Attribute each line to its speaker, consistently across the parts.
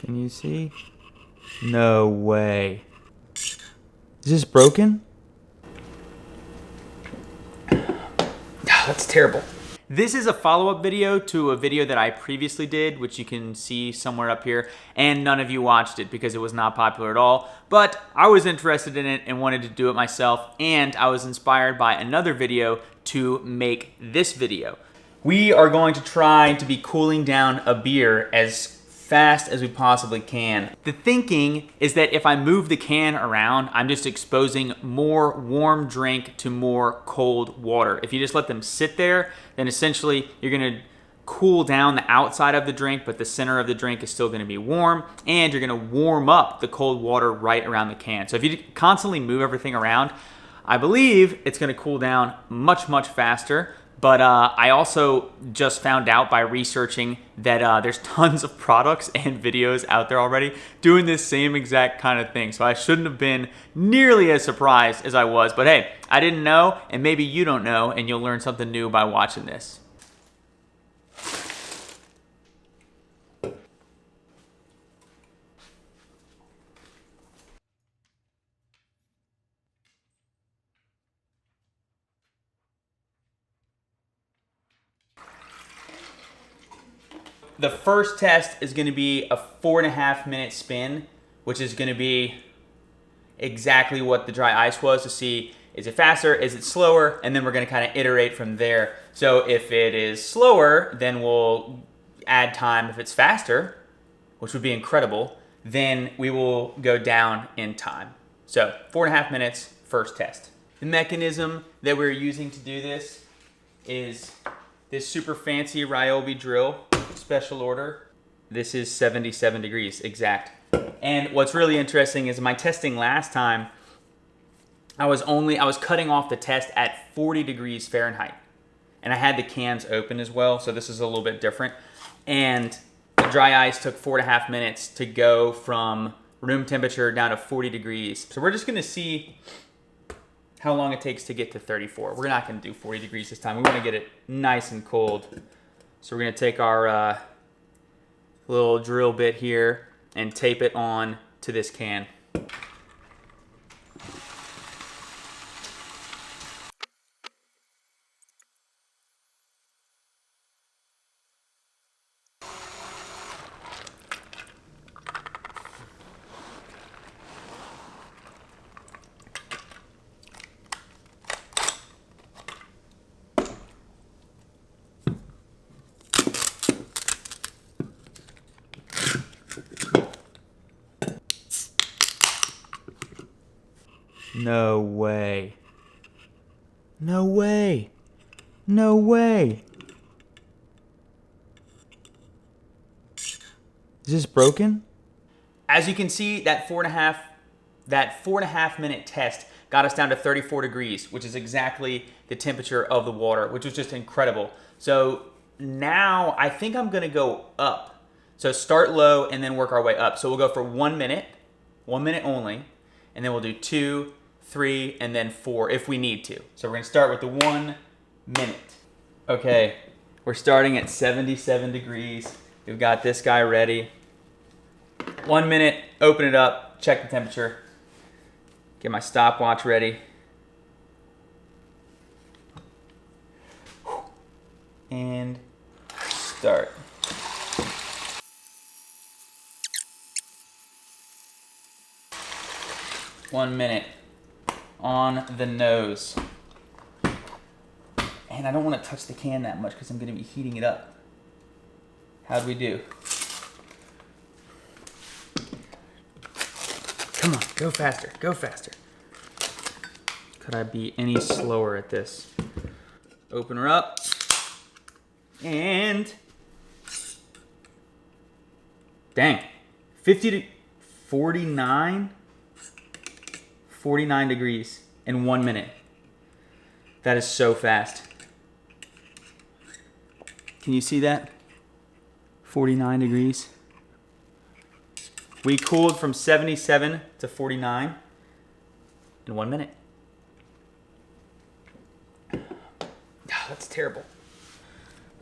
Speaker 1: Can you see? No way. Is this broken? That's terrible. This is a follow-up video to a video that I previously did, which you can see somewhere up here, and none of you watched it because it was not popular at all, but I was interested in it and wanted to do it myself, and I was inspired by another video to make this video. We are going to try to be cooling down a beer as fast as we possibly can. The thinking is that if I move the can around, I'm just exposing more warm drink to more cold water. If you just let them sit there, then essentially you're gonna cool down the outside of the drink, but the center of the drink is still gonna be warm, and you're gonna warm up the cold water right around the can. So if you constantly move everything around, I believe it's gonna cool down much, much faster. But I also just found out by researching that there's tons of products and videos out there already doing this same exact kind of thing. So I shouldn't have been nearly as surprised as I was. But hey, I didn't know, and maybe you don't know, and you'll learn something new by watching this. The first test is going to be a 4.5 minute spin, which is going to be exactly what the dry ice was to see, is it faster, is it slower, and then we're going to kind of iterate from there. So if it is slower, then we'll add time. If it's faster, which would be incredible, then we will go down in time. So 4.5 minutes, first test. The mechanism that we're using to do this is this super fancy Ryobi drill, special order. This is 77 degrees exact. And what's really interesting is my testing last time, I was cutting off the test at 40 degrees Fahrenheit. And I had the cans open as well, so this is a little bit different. And the dry ice took 4.5 minutes to go from room temperature down to 40 degrees. So we're just gonna see how long it takes to get to 34. We're not gonna do 40 degrees this time. We wanna get it nice and cold. So we're gonna take our little drill bit here and tape it on to this can. No way. No way. No way. Is this broken? As you can see, that 4.5 minute test got us down to 34 degrees, which is exactly the temperature of the water, which was just incredible. So now I think I'm gonna go up. So start low and then work our way up. So we'll go for 1 minute only, and then we'll do 2, 3, and then 4 if we need to. So we're gonna start with the 1 minute. Okay, we're starting at 77 degrees. We've got this guy ready. 1 minute, open it up, check the temperature. Get my stopwatch ready. And start. One minute on the nose. And I don't want to touch the can that much because I'm going to be heating it up. How'd we do? Come on, go faster, go faster. Could I be any slower at this? Open her up. And dang, 50 to 49 degrees in 1 minute. That is so fast. Can you see that? 49 degrees. We cooled from 77 to 49 in 1 minute. That's terrible.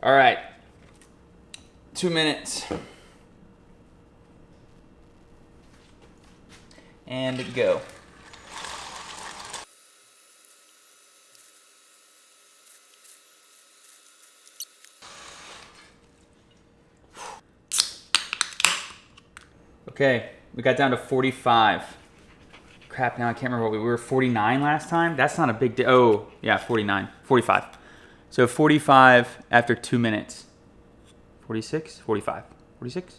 Speaker 1: All right, 2 minutes. and go. Okay, we got down to 45. Crap, now I can't remember what we were 49 last time. That's not a big deal. Oh, yeah, 49, 45. So 45 after 2 minutes. 46, 45, 46.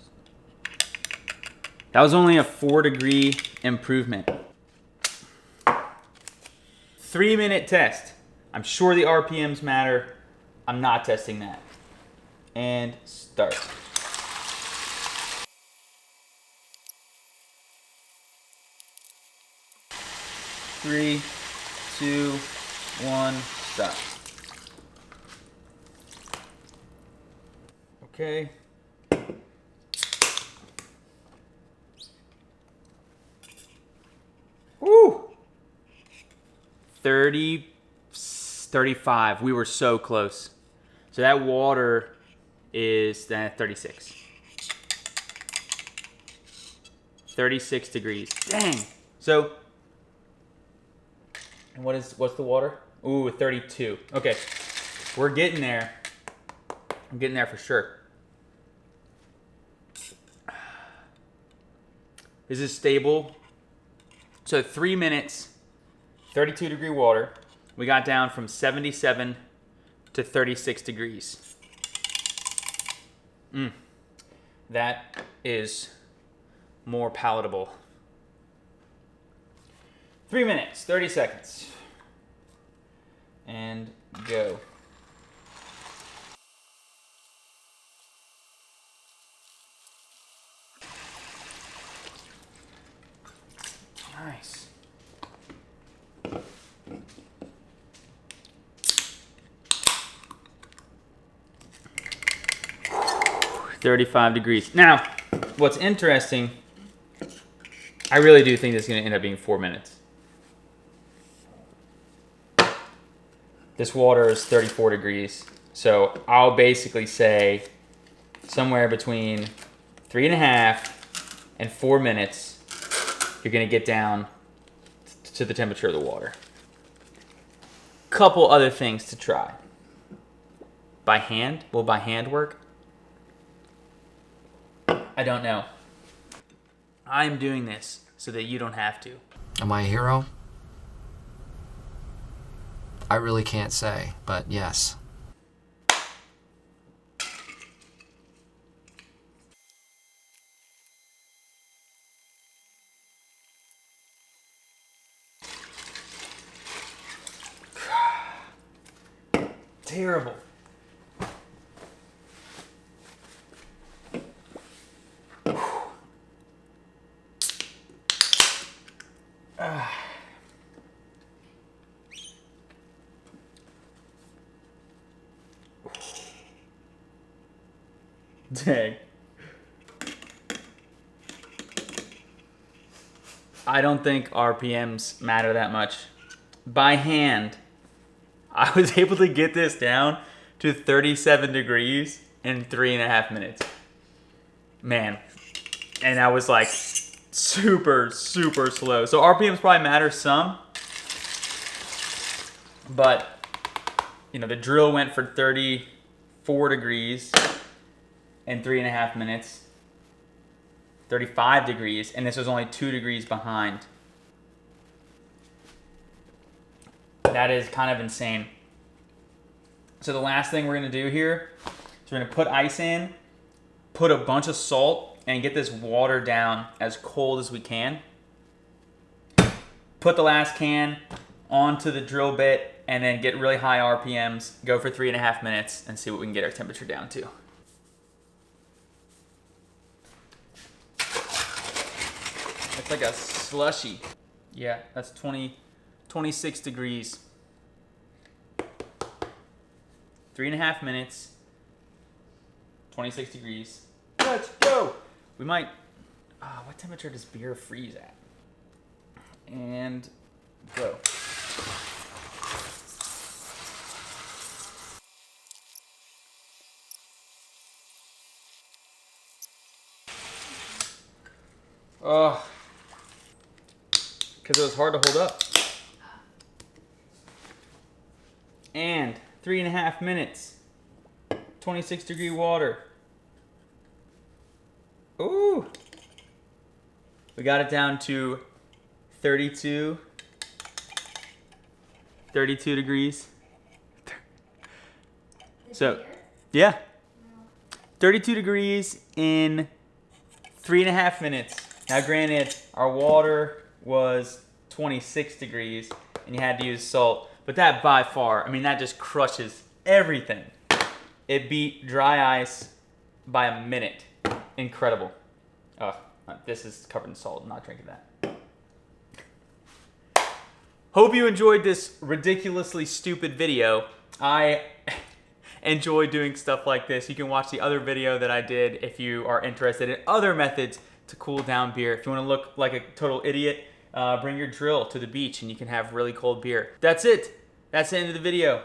Speaker 1: That was only a 4-degree improvement. 3-minute test. I'm sure the RPMs matter. I'm not testing that. And start. Three, 2, 1, stop. Okay. Woo! 30, 35. We were so close. So that water is 36. 36 degrees. Dang. So, and what's the water? Ooh, 32. Okay. We're getting there. I'm getting there for sure. This is stable. So 3 minutes, 32-degree water. We got down from 77 to 36 degrees. That is more palatable. 3 minutes, 30 seconds. And go. Nice. $35 degrees. Now, what's interesting, I really do think this is going to end up being 4 minutes. This water is 34 degrees. So I'll basically say somewhere between 3.5 and 4 minutes, you're going to get down to the temperature of the water. Couple other things to try. By hand? Will by hand work? I don't know. I'm doing this so that you don't have to.
Speaker 2: Am I a hero? I really can't say, but yes.
Speaker 1: Terrible. Dang. I don't think RPMs matter that much. By hand, I was able to get this down to 37 degrees in 3.5 minutes. Man. And I was like super, super slow. So RPMs probably matter some. But, you know, the drill went for 34 degrees in 3.5 minutes. 35 degrees, and this was only 2 degrees behind. That is kind of insane. So the last thing we're gonna do here is we're gonna put ice in, put a bunch of salt, and get this water down as cold as we can. Put the last can onto the drill bit, and then get really high RPMs, go for 3.5 minutes, and see what we can get our temperature down to. It's like a slushy. Yeah, that's 26 degrees. 3.5 minutes. 26 degrees. Let's go. We might. What temperature does beer freeze at? And go. Oh. because it was hard to hold up. And 3.5 minutes. 26-degree water. Ooh. We got it down to 32 degrees. So, yeah. 32 degrees in 3.5 minutes. Now, granted, our water was 26 degrees, and you had to use salt. But that by far, I mean, that just crushes everything. It beat dry ice by a minute. Incredible. Oh, this is covered in salt. I'm not drinking that. Hope you enjoyed this ridiculously stupid video. I enjoy doing stuff like this. You can watch the other video that I did if you are interested in other methods to cool down beer. If you want to look like a total idiot, bring your drill to the beach and you can have really cold beer. That's it. That's the end of the video.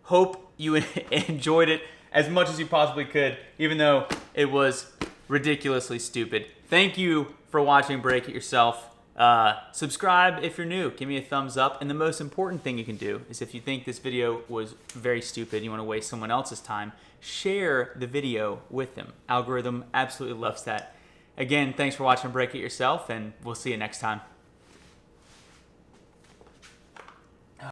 Speaker 1: Hope you enjoyed it as much as you possibly could, even though it was ridiculously stupid. Thank you for watching Break It Yourself. Subscribe if you're new. Give me a thumbs up. And the most important thing you can do is if you think this video was very stupid and you want to waste someone else's time, share the video with them. Algorithm absolutely loves that. Again, thanks for watching Break It Yourself, and we'll see you next time.